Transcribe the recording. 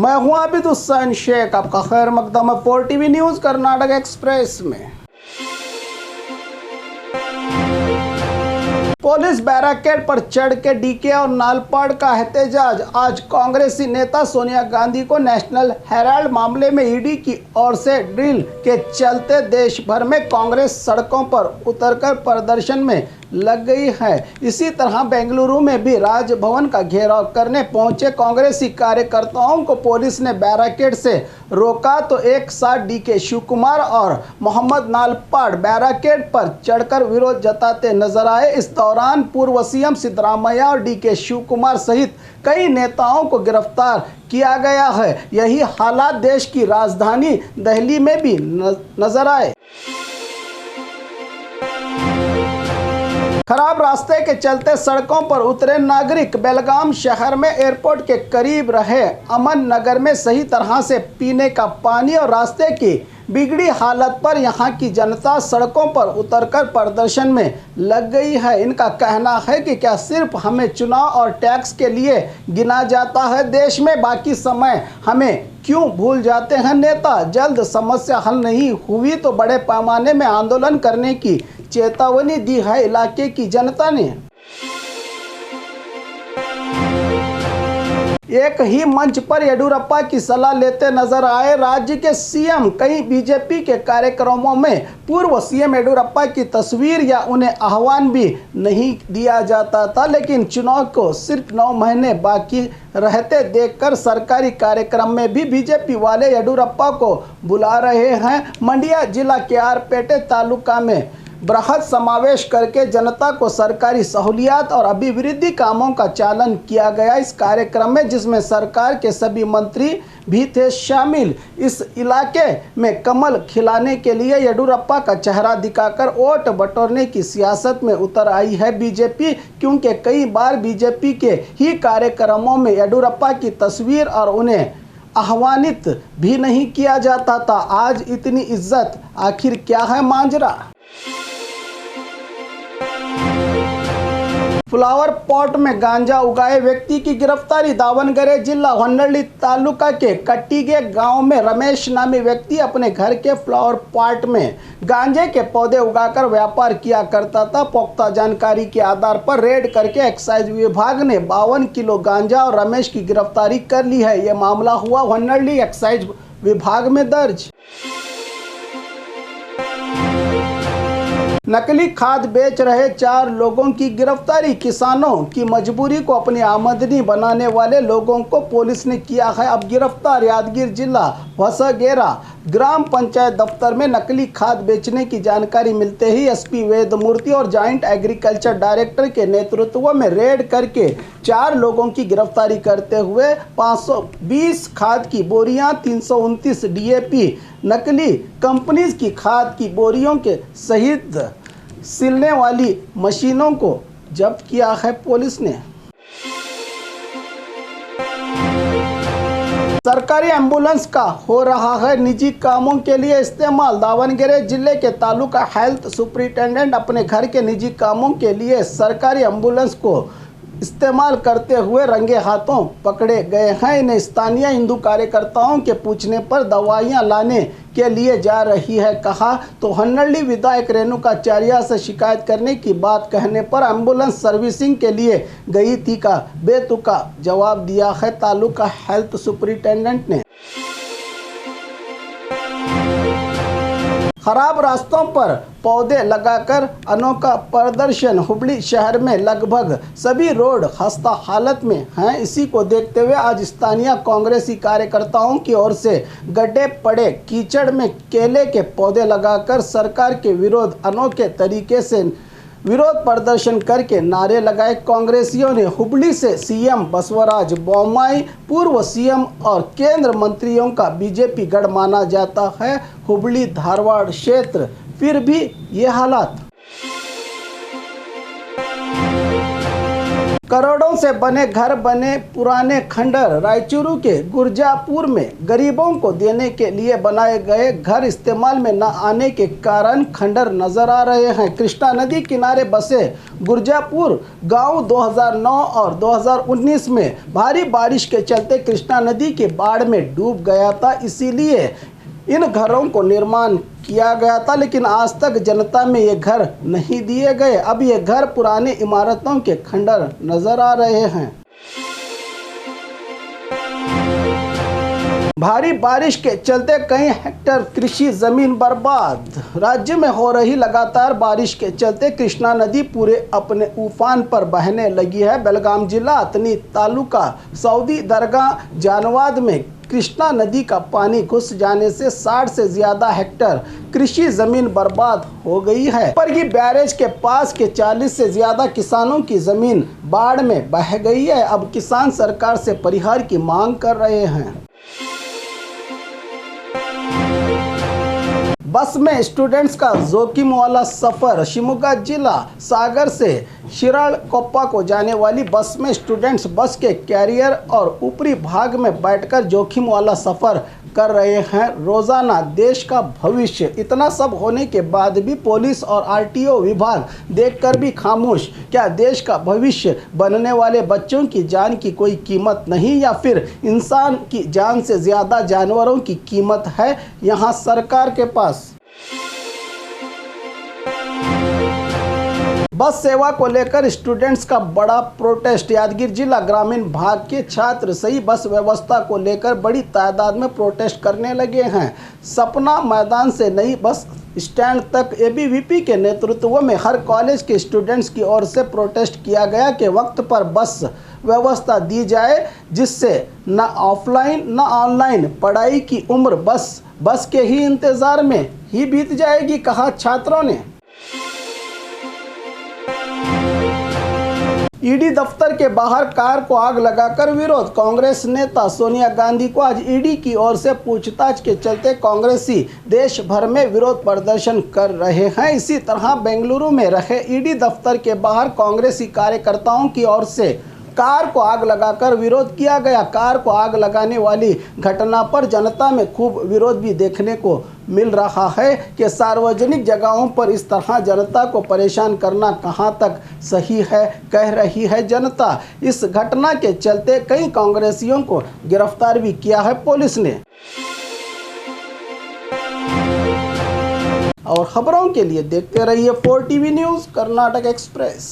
मैं हूं आबिद हुसैन शेख, आपका खैर मकदम है 4 टीवी न्यूज कर्नाटक एक्सप्रेस में। पुलिस बैरिकेड पर चढ़ के डीके और नालपाड़ का एहतजाज। आज कांग्रेसी नेता सोनिया गांधी को नेशनल हेराल्ड मामले में ईडी की ओर से ड्रिल के चलते देश भर में कांग्रेस सड़कों पर उतरकर प्रदर्शन में लग गई है। इसी तरह बेंगलुरु में भी राजभवन का घेराव करने पहुंचे कांग्रेसी कार्यकर्ताओं को पुलिस ने बैरिकेड से रोका तो एक साथ डीके शिवकुमार और मोहम्मद नालपाड़ बैरिकेड पर चढ़कर विरोध जताते नजर आए। इस दौरान पूर्व सीएम सिद्धरामैया और डीके शिवकुमार सहित कई नेताओं को गिरफ्तार किया गया है। यही हालात देश की राजधानी दिल्ली में भी नजर आए। खराब रास्ते के चलते सड़कों पर उतरे नागरिक। बेलगाम शहर में एयरपोर्ट के करीब रहे अमन नगर में सही तरह से पीने का पानी और रास्ते की बिगड़ी हालत पर यहां की जनता सड़कों पर उतरकर प्रदर्शन में लग गई है। इनका कहना है कि क्या सिर्फ हमें चुनाव और टैक्स के लिए गिना जाता है देश में, बाकी समय हमें क्यों भूल जाते हैं नेता। जल्द समस्या हल नहीं हुई तो बड़े पैमाने में आंदोलन करने की चेतावनी दी है इलाके की जनता ने। एक ही मंच पर येडियुरप्पा की सलाह लेते नजर आए राज्य के सीएम। कई बीजेपी के कार्यक्रमों में पूर्व सीएम येडियुरप्पा की तस्वीर या उन्हें आह्वान भी नहीं दिया जाता था, लेकिन चुनाव को सिर्फ 9 महीने बाकी रहते देखकर सरकारी कार्यक्रम में भी बीजेपी वाले येडियुरप्पा को बुला रहे हैं। मंड्या जिला के आरपेटे तालुका में बृहद समावेश करके जनता को सरकारी सहूलियात और अभिवृद्धि कामों का चालन किया गया इस कार्यक्रम में, जिसमें सरकार के सभी मंत्री भी थे शामिल। इस इलाके में कमल खिलाने के लिए येडियुरप्पा का चेहरा दिखाकर वोट बटोरने की सियासत में उतर आई है बीजेपी, क्योंकि कई बार बीजेपी के ही कार्यक्रमों में येडियुरप्पा की तस्वीर और उन्हें आह्वानित भी नहीं किया जाता था। आज इतनी इज्जत, आखिर क्या है मांजरा। फ्लावर पॉट में गांजा उगाए व्यक्ति की गिरफ्तारी। दावणगेरे जिला होन्नಳ್ಳಿ तालुका के कट्टीगे गांव में रमेश नामी व्यक्ति अपने घर के फ्लावर पॉट में गांजे के पौधे उगाकर व्यापार किया करता था। पुख्ता जानकारी के आधार पर रेड करके एक्साइज विभाग ने 52 किलो गांजा और रमेश की गिरफ्तारी कर ली है। यह मामला हुआ होन्नಳ್ಳಿ एक्साइज विभाग में दर्ज। नकली खाद बेच रहे 4 लोगों की गिरफ्तारी। किसानों की मजबूरी को अपनी आमदनी बनाने वाले लोगों को पुलिस ने किया है अब गिरफ्तार। यादगीर जिला वसगेरा ग्राम पंचायत दफ्तर में नकली खाद बेचने की जानकारी मिलते ही एसपी वेदमूर्ति और जॉइंट एग्रीकल्चर डायरेक्टर के नेतृत्व में रेड करके 4 लोगों की गिरफ्तारी करते हुए 520 खाद की बोरियां, 329 डीएपी नकली कंपनीज की खाद की बोरियों के सहित सिलने वाली मशीनों को जब्त किया है पुलिस ने। सरकारी एम्बुलेंस का हो रहा है निजी कामों के लिए इस्तेमाल। दावणगेरे जिले के तालुका हेल्थ सुपरिटेंडेंट अपने घर के निजी कामों के लिए सरकारी एम्बुलेंस को इस्तेमाल करते हुए रंगे हाथों पकड़े गए हैं। इन्हें स्थानीय हिंदू कार्यकर्ताओं के पूछने पर दवाइयां लाने के लिए जा रही है कहा तो होन्नಳ್ಳಿ विधायक रेणुकाचार्य से शिकायत करने की बात कहने पर एम्बुलेंस सर्विसिंग के लिए गई थी का बेतुका जवाब दिया है तालुका हेल्थ सुपरिटेंडेंट ने। खराब रास्तों पर पौधे लगाकर अनोखा प्रदर्शन। हुबली शहर में लगभग सभी रोड खस्ता हालत में हैं। इसी को देखते हुए आज स्थानीय कांग्रेसी कार्यकर्ताओं की ओर से गड्ढे पड़े कीचड़ में केले के पौधे लगाकर सरकार के विरोध अनोखे तरीके से विरोध प्रदर्शन करके नारे लगाए। कांग्रेसियों ने हुबली से सीएम बसवराज बोम्माई, पूर्व सीएम और केंद्र मंत्रियों का बीजेपी गढ़ माना जाता है हुबली धारवाड़ क्षेत्र, फिर भी ये हालात। करोड़ों से बने घर बने पुराने खंडर। रायचूरू के गुर्जापुर में गरीबों को देने के लिए बनाए गए घर इस्तेमाल में न आने के कारण खंडर नजर आ रहे हैं। कृष्णा नदी किनारे बसे गुर्जापुर गांव 2009 और 2019 में भारी बारिश के चलते कृष्णा नदी के बाढ़ में डूब गया था, इसीलिए इन घरों को निर्माण किया गया था, लेकिन आज तक जनता में ये घर नहीं दिए गए। अब ये घर पुरानी इमारतों के खंडर नजर आ रहे हैं। भारी बारिश के चलते कई हेक्टेयर कृषि जमीन बर्बाद। राज्य में हो रही लगातार बारिश के चलते कृष्णा नदी पूरे अपने उफान पर बहने लगी है। बेलगाम जिला अतनी तालुका सऊदी दरगाह जानवाद में कृष्णा नदी का पानी घुस जाने से 60 से ज्यादा हेक्टेयर कृषि जमीन बर्बाद हो गई है। परगी बैरेज के पास के 40 से ज्यादा किसानों की जमीन बाढ़ में बह गई है। अब किसान सरकार से परिहार की मांग कर रहे हैं। बस में स्टूडेंट्स का जोखिम वाला सफर। शिवमोगा जिला सागर से शिरालकोप्पा को जाने वाली बस में स्टूडेंट्स बस के कैरियर और ऊपरी भाग में बैठकर जोखिम वाला सफर कर रहे हैं। रोजाना देश का भविष्य। इतना सब होने के बाद भी पुलिस और आरटीओ विभाग देखकर भी खामोश। क्या देश का भविष्य बनने वाले बच्चों की जान की कोई कीमत नहीं, या फिर इंसान की जान से ज्यादा जानवरों की कीमत है यहाँ सरकार के पास? बस सेवा को लेकर स्टूडेंट्स का बड़ा प्रोटेस्ट। यादगीर जिला ग्रामीण भाग के छात्र सही बस व्यवस्था को लेकर बड़ी तादाद में प्रोटेस्ट करने लगे हैं। सपना मैदान से नई बस स्टैंड तक एबीवीपी के नेतृत्व में हर कॉलेज के स्टूडेंट्स की ओर से प्रोटेस्ट किया गया कि वक्त पर बस व्यवस्था दी जाए, जिससे न ऑफलाइन न ऑनलाइन पढ़ाई की उम्र बस के ही इंतज़ार में ही बीत जाएगी, कहा छात्रों ने। ईडी दफ्तर के बाहर कार को आग लगाकर विरोध। कांग्रेस नेता सोनिया गांधी को आज ईडी की ओर से पूछताछ के चलते कांग्रेसी देश भर में विरोध प्रदर्शन कर रहे हैं। इसी तरह बेंगलुरु में रहे ईडी दफ्तर के बाहर कांग्रेसी कार्यकर्ताओं की ओर से कार को आग लगाकर विरोध किया गया। कार को आग लगाने वाली घटना पर जनता में खूब विरोध भी देखने को मिल रहा है कि सार्वजनिक जगहों पर इस तरह जनता को परेशान करना कहां तक सही है, कह रही है जनता। इस घटना के चलते कई कांग्रेसियों को गिरफ्तार भी किया है पुलिस ने। और खबरों के लिए देखते रहिए 4 टीवी न्यूज़ कर्नाटक एक्सप्रेस।